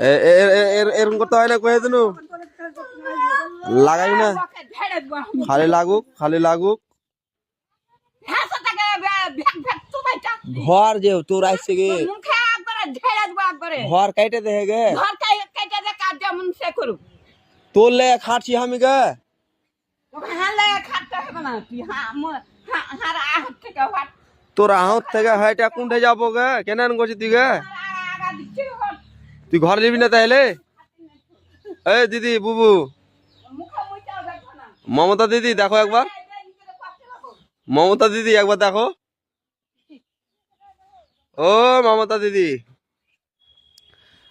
এরকম করতে হয় না কয়ে দিন লাগাই না খালি লাগুক খালি লাগুক ঘর যে তোর আসছে গে ঘর কাইটে দেখে গে তোর লে খাটছি আমি গে তোর আহত থেকে হাইটা কোনটা যাবো গে কেন করছি তুই গে তুই ঘর যাবি না তাহলে এই দিদি বুবু মমতা দিদি দেখো একবার মমতা দিদি একবার দেখো ও মমতা দিদি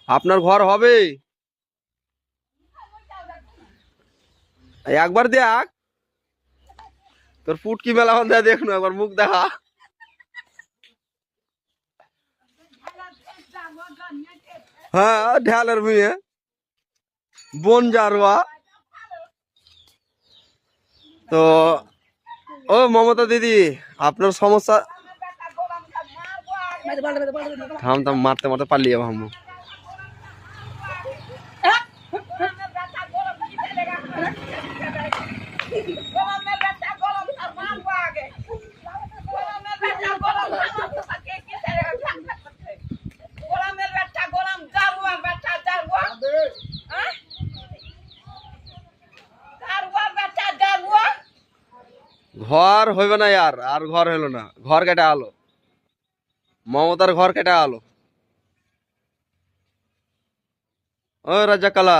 আপনার ঘর হবে একবার দেখ তোর ফুটকি মেলা দেখ দেখুন একবার মুখ দেখা হ্যাঁ ঢালের ভুঁয়ে বন জারোয়া তো ও মমতা দিদি আপনার সমস্যা থাম থাম মারতে মারতে পারলিয়ে ভাবো ঘর হইবে না আর ঘর হইলো না ঘর কেটে আলো মমতার ঘর কেটে আলো ও রাজা কালা